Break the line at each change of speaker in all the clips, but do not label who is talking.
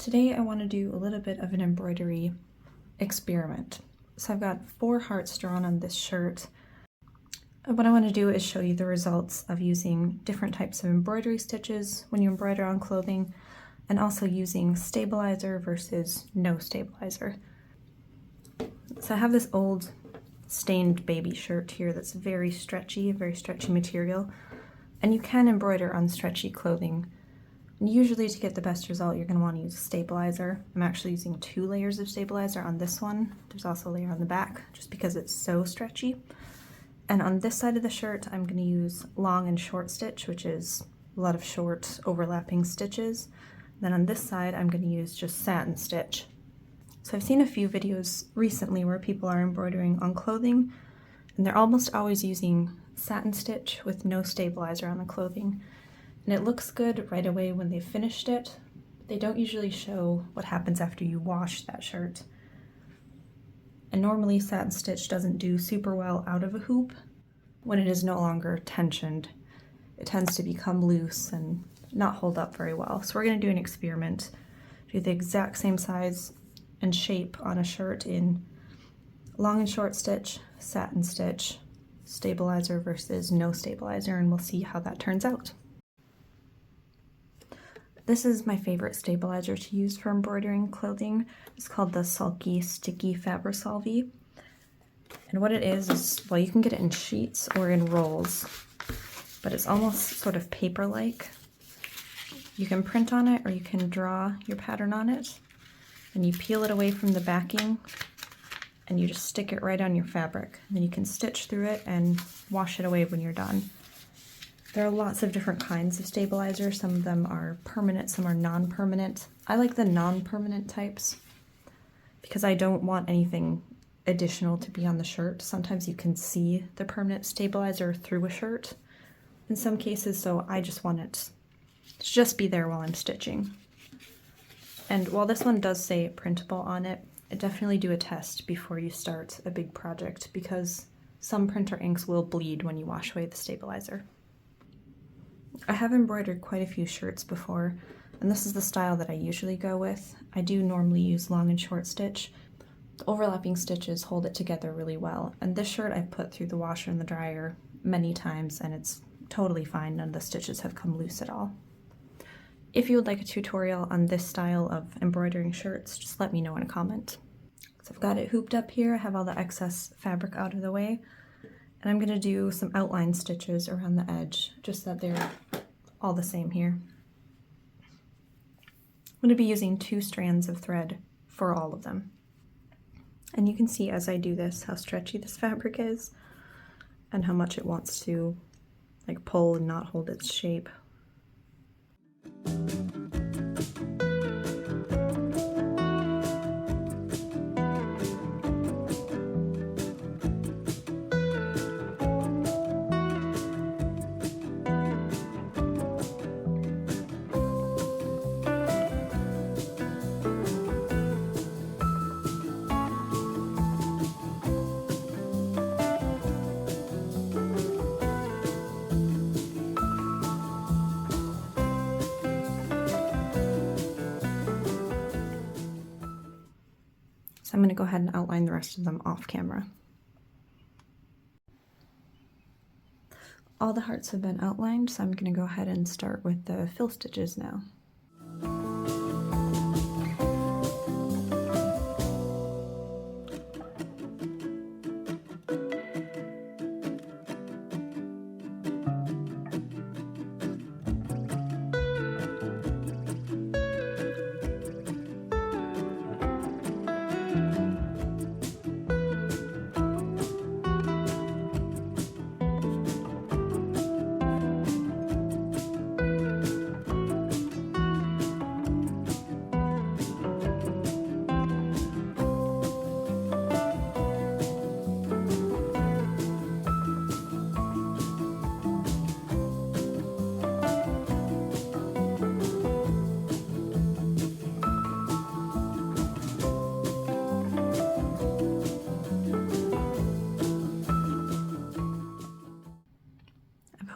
Today I want to do a little bit of an embroidery experiment. So I've got 4 hearts drawn on this shirt. And what I want to do is show you the results of using different types of embroidery stitches when you embroider on clothing, and also using stabilizer versus no stabilizer. So I have this old stained baby shirt here that's very stretchy material, and you can embroider on stretchy clothing. And usually to get the best result, you're going to want to use a stabilizer. I'm actually using 2 layers of stabilizer on this one. There's also a layer on the back, just because it's so stretchy. And on this side of the shirt, I'm going to use long and short stitch, which is a lot of short overlapping stitches. Then on this side, I'm going to use just satin stitch. So I've seen a few videos recently where people are embroidering on clothing, and they're almost always using satin stitch with no stabilizer on the clothing. And it looks good right away when they've finished it. They don't usually show what happens after you wash that shirt. And normally satin stitch doesn't do super well out of a hoop. When it is no longer tensioned, it tends to become loose and not hold up very well. So we're going to do an experiment. Do the exact same size and shape on a shirt in long and short stitch, satin stitch, stabilizer versus no stabilizer, and we'll see how that turns out. This is my favorite stabilizer to use for embroidering clothing. It's called the Sulky Sticky Fabri-Solvi. And what it is, well, you can get it in sheets or in rolls, but it's almost sort of paper-like. You can print on it or you can draw your pattern on it, and you peel it away from the backing and you just stick it right on your fabric. And then you can stitch through it and wash it away when you're done. There are lots of different kinds of stabilizer. Some of them are permanent, some are non-permanent. I like the non-permanent types because I don't want anything additional to be on the shirt. Sometimes you can see the permanent stabilizer through a shirt in some cases, so I just want it to just be there while I'm stitching. And while this one does say printable on it, definitely do a test before you start a big project because some printer inks will bleed when you wash away the stabilizer. I have embroidered quite a few shirts before, and this is the style that I usually go with. I do normally use long and short stitch. The overlapping stitches hold it together really well, and this shirt I've put through the washer and the dryer many times, and it's totally fine. None of the stitches have come loose at all. If you would like a tutorial on this style of embroidering shirts, just let me know in a comment. So I've got it hooped up here. I have all the excess fabric out of the way. And I'm going to do some outline stitches around the edge, just so that they're all the same here. I'm going to be using 2 strands of thread for all of them. And you can see as I do this how stretchy this fabric is and how much it wants to like pull and not hold its shape. So I'm going to go ahead and outline the rest of them off camera. All the hearts have been outlined, so I'm going to go ahead and start with the fill stitches now.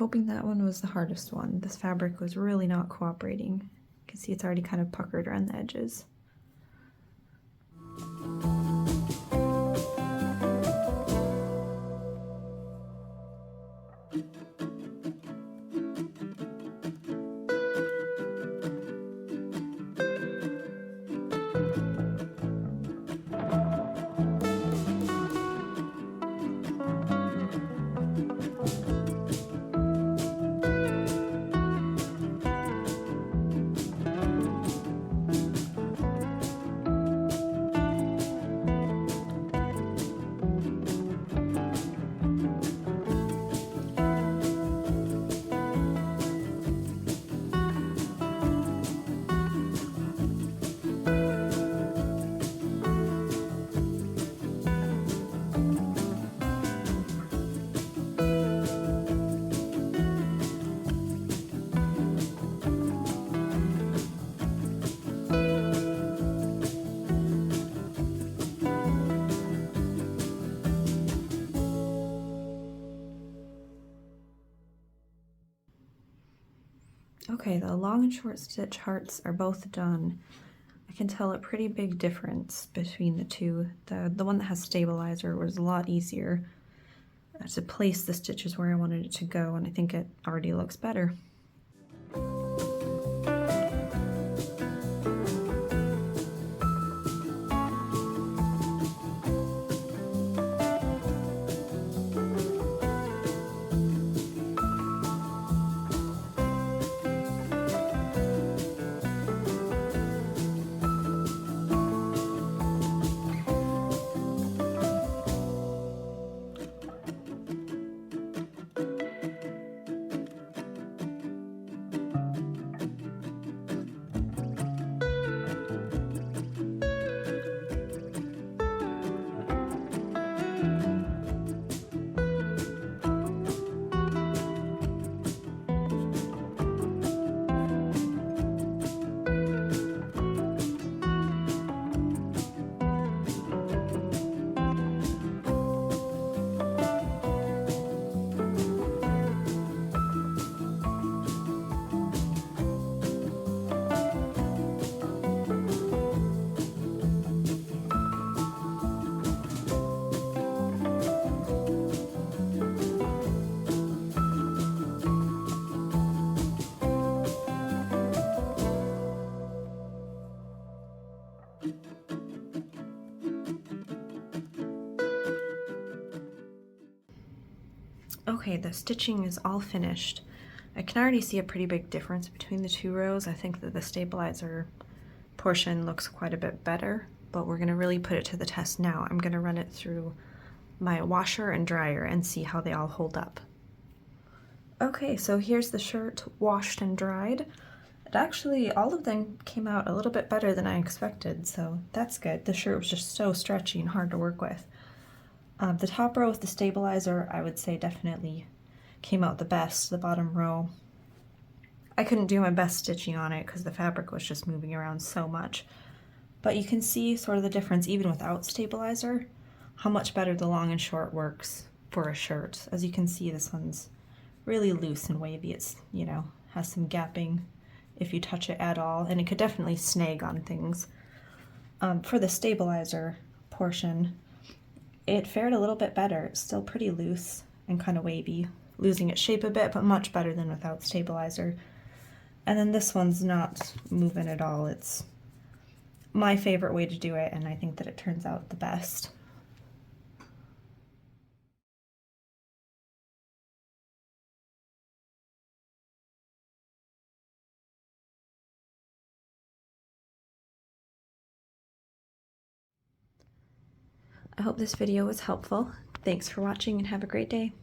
hoping that one was the hardest one. This fabric was really not cooperating. You can see it's already kind of puckered around the edges. Okay, the long and short stitch hearts are both done. I can tell a pretty big difference between the two. The one that has stabilizer was a lot easier to place the stitches where I wanted it to go, and I think it already looks better. Okay, the stitching is all finished. I can already see a pretty big difference between the two rows. I think that the stabilizer portion looks quite a bit better, but we're gonna really put it to the test now. I'm gonna run it through my washer and dryer and see how they all hold up. Okay, so here's the shirt washed and dried. It actually, all of them came out a little bit better than I expected, so that's good. The shirt was just so stretchy and hard to work with. The top row with the stabilizer, I would say definitely came out the best. The bottom row, I couldn't do my best stitching on it because the fabric was just moving around so much. But you can see sort of the difference even without stabilizer, how much better the long and short works for a shirt. As you can see, this one's really loose and wavy. It's, you know, has some gapping if you touch it at all, and it could definitely snag on things. For the stabilizer portion, it fared a little bit better. It's still pretty loose and kind of wavy, losing its shape a bit, but much better than without stabilizer. And then this one's not moving at all. It's my favorite way to do it, and I think that it turns out the best. I hope this video was helpful. Thanks for watching and have a great day.